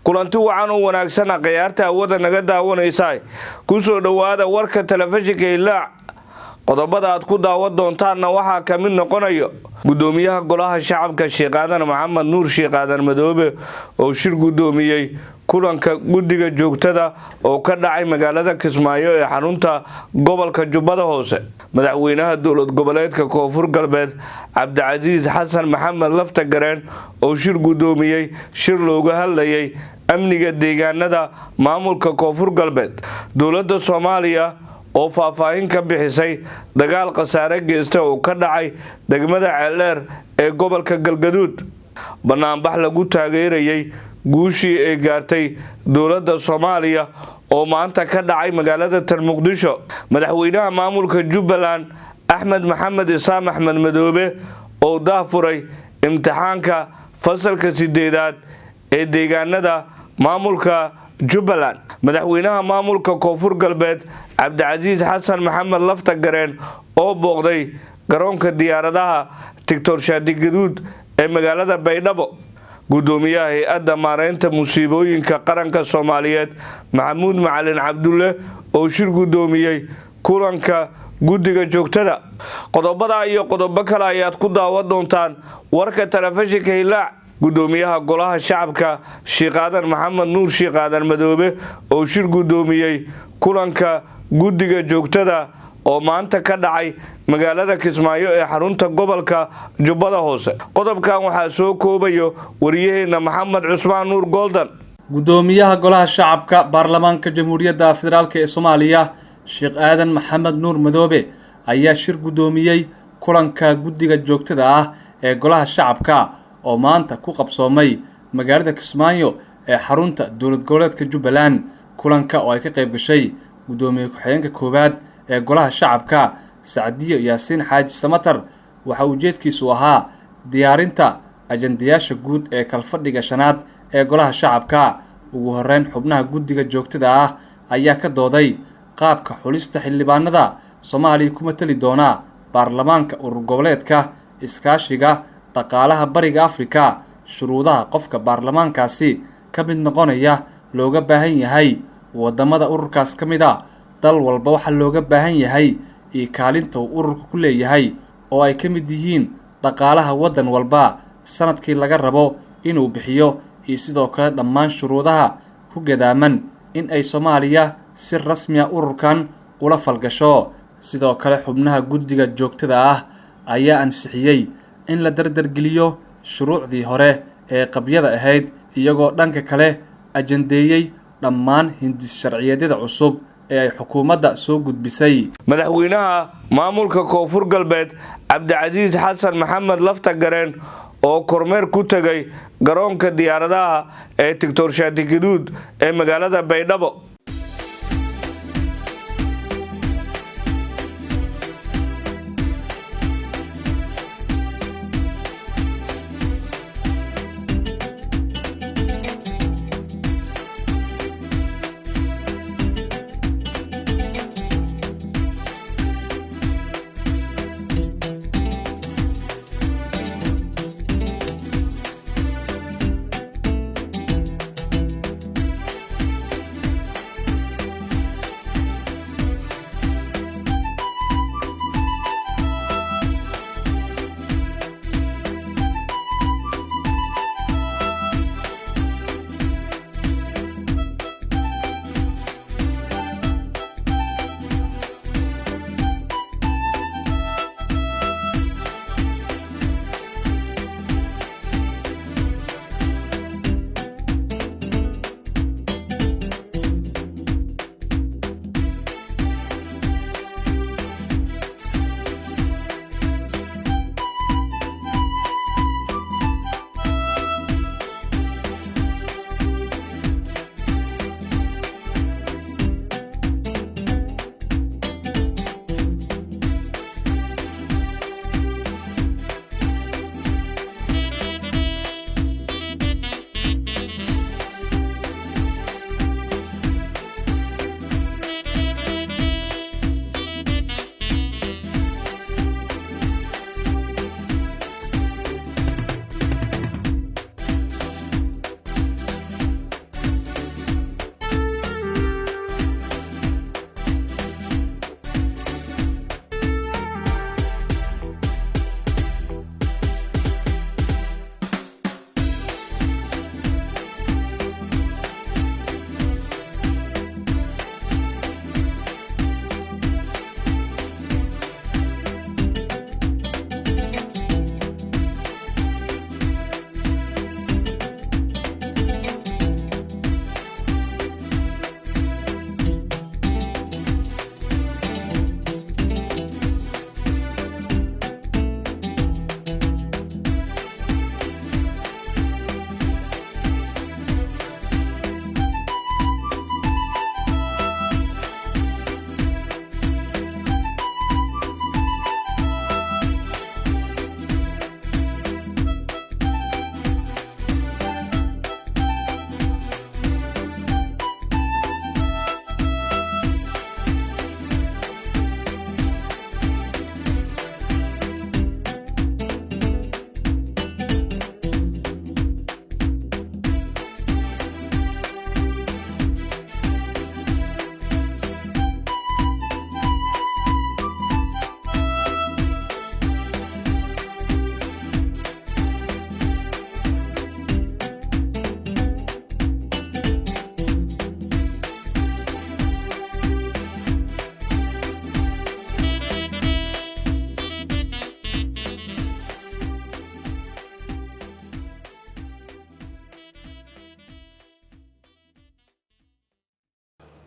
kulanti wacan oo wanaagsan qiyaarta awada naga daawanaysa ku soo dhawaada warka telefishinka Ilaac qodobada aad ku daawan doontaana waxa ka mid noqonayo gudoomiyaha golaha shacabka Sheekh Aadan Maxamed Nuur Sheekh Aadan Madoobe oo shir gudoomiyay kulanka guddiga joogtada oo ka dhacay magaalada Kismaayo ee xarunta gobolka Jubbada Hoose madaxweynaha dowlad goboleedka Koonfur Galbeed Cabdicasiis Xasan Maxamed Laftagareen oo shir gudoomiyay shir looga hadlayay amniga deegaanada maamulka Koonfur Galbeed dowladda Soomaaliya oo faahfaahin ka bixisay dagaal qasaare geystay oo ka dhacay degmada Ceeleer ee gobolka Galgaduud banaanbax lagu taageerayay guushii ay gaartay dowladda Soomaaliya oo maanta ka dhacay magaalada Muqdisho madaxweynaha maamulka Jubbaland Axmed Maxamed Isaam Axmed Madoobe oo daafuray imtixaanka fasalka 8aad ee deegaanada maamulka Jubbaland madaxweynaha maamulka Koonfur Galbeed Cabdicasiis Xasan Maxamed Laftagareen oo booqday garoonka diyaaradaha Dr. Shaadi Gaduud ee magaalada Baydhabo gudoomiyaha hay'adda maareynta musiibooyinka qaranka Soomaaliyeed Maxamuud Macalin Cabdulle oo shir gudoomiyay kulanka guddiga joogtada qodobada iyo qodobo kale ayaad ku daawan doontaan warka telefishinka Ilaac gudoomiyaha golaha shacabka Sheekh Aadan Maxamed Nuur Sheekh Aadan Madoobe oo shir gudoomiyay kulanka guddiga joogtada oo maanta ka dhacay magaalada Kismaayo ee xarunta gobolka Jubbada Hoose qodobkan waxa soo koobayo wariyaheena Maxamed Cusmaan Nuur Goldan gudoomiyaha golaha shacabka baarlamaanka jamhuuriyadda federaalka ee Soomaaliya Sheekh Aadan Maxamed Nuur Madoobe ayaa shir gudoomiyay kulanka guddiga joogtada ah ee golaha shacabka oo maanta ku qabsoomay magaalada Kismaayo ee xarunta dowlad goboleedka Jubbaland kulanka oo ay ka qayb gashay gudoomiye ku-xigeenka koowaad ee golaha shacabka Saadiyo Yaasiin Xaaji Samatar waxa ujeedkiisu ahaa diyaarinta ajandayaasha guud ee kalfadhiga shanaad ee golaha shacabka ugu horeyn xubnaha guddiga joogtada ah ayaa ka dooday qaabka xulista xildhibaanada Soomaaliya kuma tali doona baarlamaanka urur goboleedka iskaashiga dhaqaalaha bariga Afrika shuruudaha qofka baarlamaankaasi ka mid noqonaya looga baahan yahay wadamada ururkaas ka mid ah dal walba waxa looga baahan yahay kaalinta uu ururku ku leeyahay oo ay ka mid yihiin dhaqaalaha wadan walba sanadkii laga rabo inuu bixiyo iyo sidoo kale dhammaan shuruudaha ku gadaaman in ay Soomaaliya si rasmi ah ururkan ula falgasho sidoo kale xubnaha guddiga joogtada ah ayaa ansixiyay in la dardargeliyo shuruucdii hore ee qabyada ahayd iyagoo dhanka kale ajandeeyay dhammaan hindis sharciyeedyada cusub ee ay xukuumadda soo gudbisay madaxweynaha maamulka Koonfur Galbeed Cabdicasiis Xasan Maxamed Laftagareen oo kormeer ku tagay garoonka diyaaradaha ee Dr. Shaadi Gaduud ee magaalada Baydhabo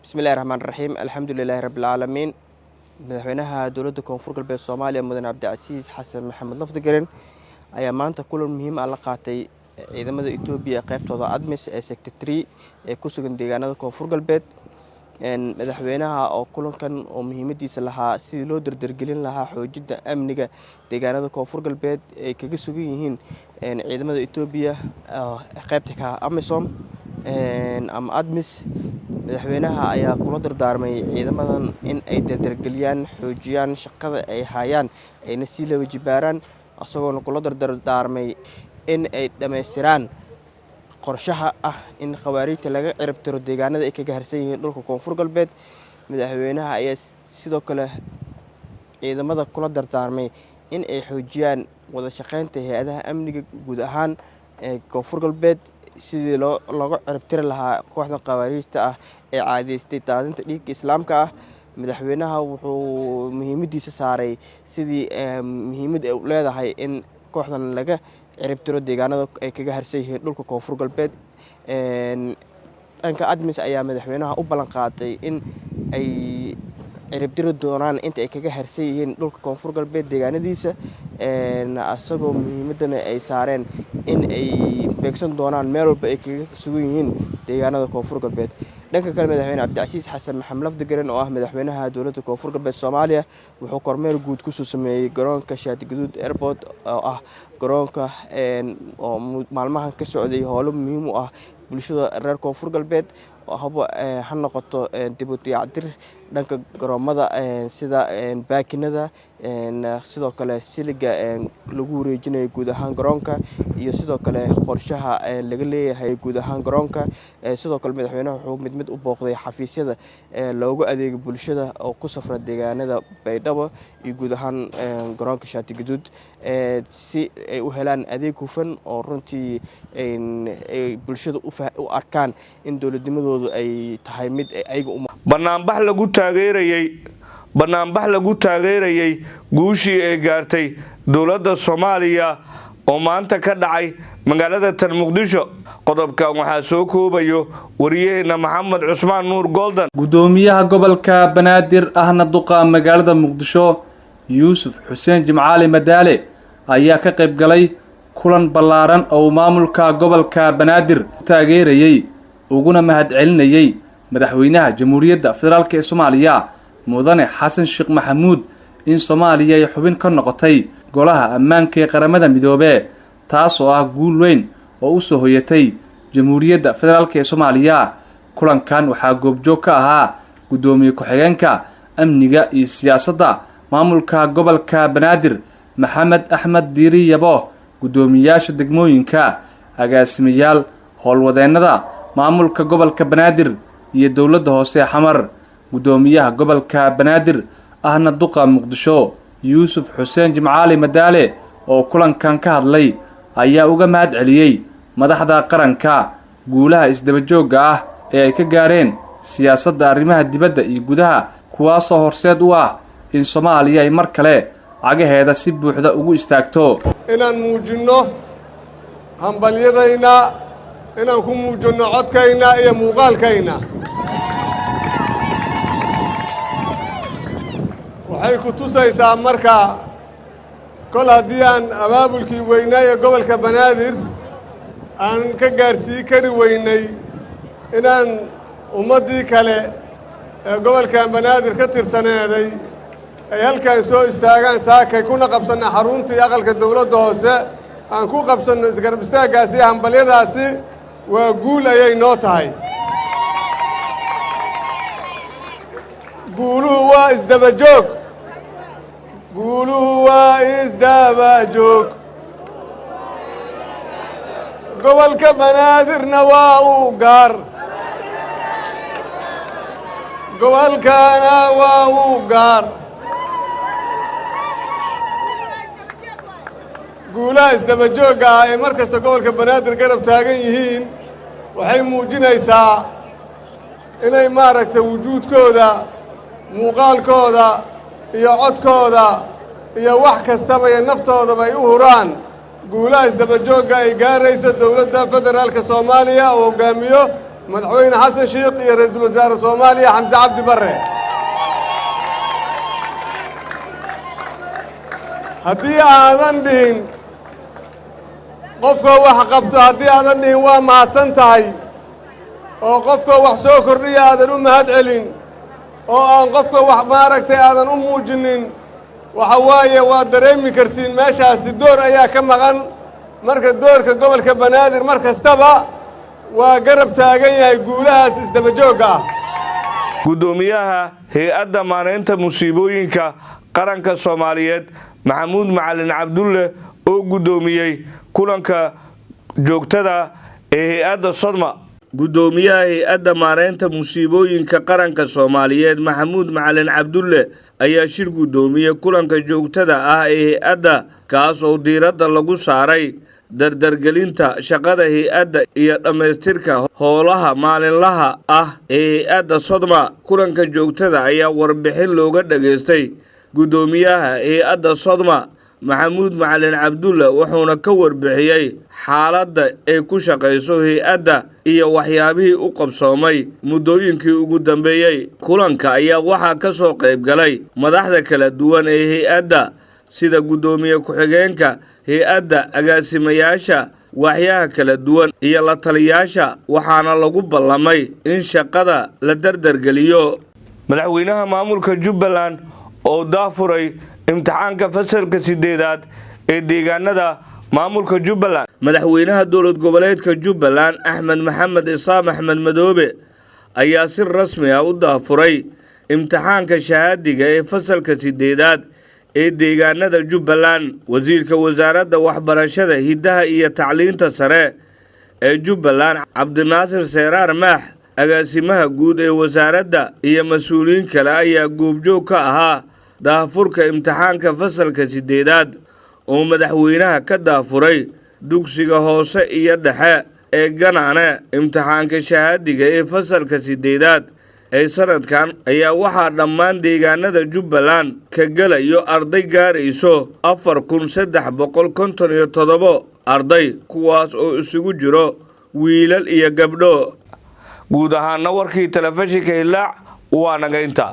بسم الله الرحمن الرحيم الحمد لله رب العالمين مدحوينها دولة كونفور قلبي الصومالية مدن عبد العزيز حسن محمد لفدقرن ayaa maanta kulan muhiim ah la qaatay ciidamada Itoobiya qaybtooda ADMIS ee sector 3 ee ku sugan deegaanada Koonfur Galbeed madaxweynaha oo kulankan oo muhiimadiisa lahaa sidii loo dardargelin lahaa xoojinta amniga deegaanada Koonfur Galbeed ay kaga sugan yihiin ciidamada Itoobiya qaybta ka AMISOM ama ADMIS madaxweynaha ayaa kula dardaarmay ciidamadan in ay dardargeliyaan xoojiyaan shaqada ay hayaan ayna si loo wajibaaraan asagoo kula dardaarmay in ay dhameystiraan qorshaha ah in khawaarijta laga cirib tiro deegaanada ay kaga harsan yihiin dhulka Koonfur Galbeed madaxweynaha ayaa sidoo kale ciidamada kula dardaarmay in ay xoojiyaan wada shaqeynta hay'adaha amniga guud ahaan ee Koonfur Galbeed sidii looga cirib tiri lahaa kooxda khawaarijta ah ee caadaystay daadinta dhiigga islaamka ah madaxweynaha wuxuu muhiimadiisa saaray sidii muhiimad ay u leedahay in kooxdan laga cirib tiro deegaanada ay kaga harsan yihiin dhulka Koonfur Galbeed dhanka ADMIS ayaa madaxweynaha u ballan qaaday in ay cirib tiro doonaan inta ay kaga harsan yihiin dhulka Koonfur Galbeed deegaanadiisa asagoo muhiimadana ay saareen in ay beegsan doonaan meel walba ay kaga sugan yihiin deegaanada Koonfur Galbeed dhanka kale madaxweyne Cabdicasiis Xasan Maxamed Lafdagaran oo ah madaxweynaha dowladda Koonfur Galbeed Soomaaliya wuxuu kormeer guud ku soo sameeyay garoonka Shaati Gaduud Airport oo ah garoonka oo maalmahan ka socday howlo muhiim u ah bulshada reer Koonfur Galbeed oo haba ha noqoto dib u dayactir dhanka garoomada sida baakinada sidoo kale siliga lagu wareejinayo guud ahaan garoonka iyo sidoo kale qorshaha laga leeyahay guud ahaan garoonka sidoo kale madaxweynaha wuxuu mid u booqday xafiisyada loogu adeego bulshada oo ku safra deegaanada Baydhabo iyo guud ahaan garoonka Shaati Gaduud si ay u helaan adeeg hufan oo runtii ay bulshada u arkaan in dowladnimadoodu ay tahay mid ayaga banaanbax lagu taageerayay guushii ay gaartay dowladda Soomaaliya oo maanta ka dhacay magaalada Muqdisho qodobkan waxaa soo koobayo wariyaheena Maxamed Cusmaan Nuur Golden gudoomiyaha gobolka Banaadir ahna duqa magaalada Muqdisho Yuusuf Xuseen Jimcaali Madaale ayaa ka qayb galay kulan ballaaran oo maamulka gobolka Banaadir taageerayay uguna mahadcelinayay madaxweynaha Jamhuuriyadda Federaalka ee Soomaaliya mudane Xasan Sheekh Maxamuud in Soomaaliya ay xubin ka noqotay golaha ammaanka ee qaramada midoobay taas oo ah guul weyn oo u soo hoyatay Jamhuuriyadda Federaalka ee Soomaaliya kulankan waxaa goobjoog ka ahaa gudoomiye ku-xigeenka amniga iyo siyaasadda maamulka gobolka Banaadir Maxamed Axmed Diiri Yabo gudoomiyaasha degmooyinka agaasimayaal howlwadeennada maamulka gobolka Banaadir iyo dowladda hoose xamar gudoomiyaha gobolka Banaadir ahna duqa Muqdisho Yuusuf Xuseen Jimcaali Madaale oo kulankan ka hadlay ayaa uga mahadceliyay madaxda qaranka guulaha isdaba joogga ah ee ay ka gaareen siyaasadda arrimaha dibadda iyo gudaha kuwaas oo horseed u ah in Soomaaliya ay mar kale cagaheeda si buuxda ugu istaagto inaan muujino hambalyadayna inaan ku muujino codkayna iyo muuqaalkayna waxay ku tusaysaa marka kol haddii aan abaabulkii weynaaye gobolka Banaadir aan ka gaarsii kari weynay inaan ummaddii kale ee gobolka Banaadir ka tirsaneeday ay halkaan soo istaagaan saakay kuna qabsanna xaruntii aqalka dowladda hoose aan ku qabsanno isgarab istaaggaasi hambalyadaasi waa guul ayay noo tahay guuluhu waa isdaba joog gobolka Banaadirna waa uu gaar gobolkana waa uu gaar guulaha isdaba joogga ah ee mar kasta gobolka Banaadir garab taagan yihiin waxay muujinaysaa inay maaragtay wujuudkooda muuqaalkooda iyo codkooda iyo wax kastaba iyo naftoodaba ay u huraan guulaha isdaba joogga ay gaarayso dowladda federaalka Soomaaliya oo hogaamiyo madaxweyne xasan sheekh iyo ra'iisul wasaare Soomaaliya Xamse Cabdi Barre haddii aadan dhihin qofka wax qabto haddii aadan dhihin waa mahadsan tahay oo qofka wax soo kordhiya aadan u mahad celin oo aan qofka wax maaragtay aadan u muujinin waxa waaye waa dareemi kartiin meeshaasi door ayaa ka maqan marka doorka gobolka Banaadir mar kastaba waa garab taagan yahay guulahaas isdaba joogga ah gudoomiyaha hay'adda maareynta musiibooyinka qaranka Soomaaliyeed Maxamuud Macalin Cabdulle oo gudoomiyay kulanka joogtada ee hay'adda Sodma gudoomiyaha hay'adda maareynta musiibooyinka qaranka Soomaaliyeed Maxamuud Macalin Cabdulle ayaa shir gudoomiyay kulanka joogtada ah ee hay'adda kaas oo diiradda lagu saaray dardargelinta shaqada hay'adda iyo dhamaystirka howlaha maalinlaha ah ee hay'adda Sodma kulanka joogtada ayaa warbixin looga dhageystay gudoomiyaha hay'adda Sodma Maxamuud Macalin Cabdulle wuxuuna ka warbixiyay xaaladda ay ku shaqeyso hay'adda iyo waxyaabihii u qabsoomay muddooyinkii ugu dambeeyay kulanka ayaa waxaa ka soo qayb galay madaxda kala duwan ee hay'adda sida gudoomiye ku-xigeenka hay'adda agaasimayaasha waxyaha kala duwan iyo la taliyaasha waxaana lagu ballamay in shaqada la dardargeliyo madaxweynaha maamulka Jubbaland oo daafuray imtixaanka fasalka 8aad ee deegaanada maamulka Jubbaland madaxweynaha dowlad goboleedka Jubbaland Axmed Maxamed Isaam Axmed Madoobe ayaa si rasmi ah u daafuray imtixaanka shahaadiga ee fasalka 8aad ee deegaanada Jubbaland wasiirka wasaaradda waxbarashada hidaha iyo tacliinta sare ee Jubbaland Cabdinaasir Seeraar Maax agaasimaha guud ee wasaaradda iyo mas'uuliyiin kale ayaa goobjoog ka ahaa daafurka imtixaanka fasalka 8aad oo madaxweynaha ka daafuray dugsiga hoose iyo dhexe ee Ganaane imtixaanka shahaadiga ee fasalka 8aad ee sanadkan ayaa waxaa dhammaan deegaanada Jubbaland ka galayo arday gaarayso 4357 arday kuwaas oo isugu jiro wiilal iyo gabdho guud ahaan warkii telefishinka Ilaac waa naga inta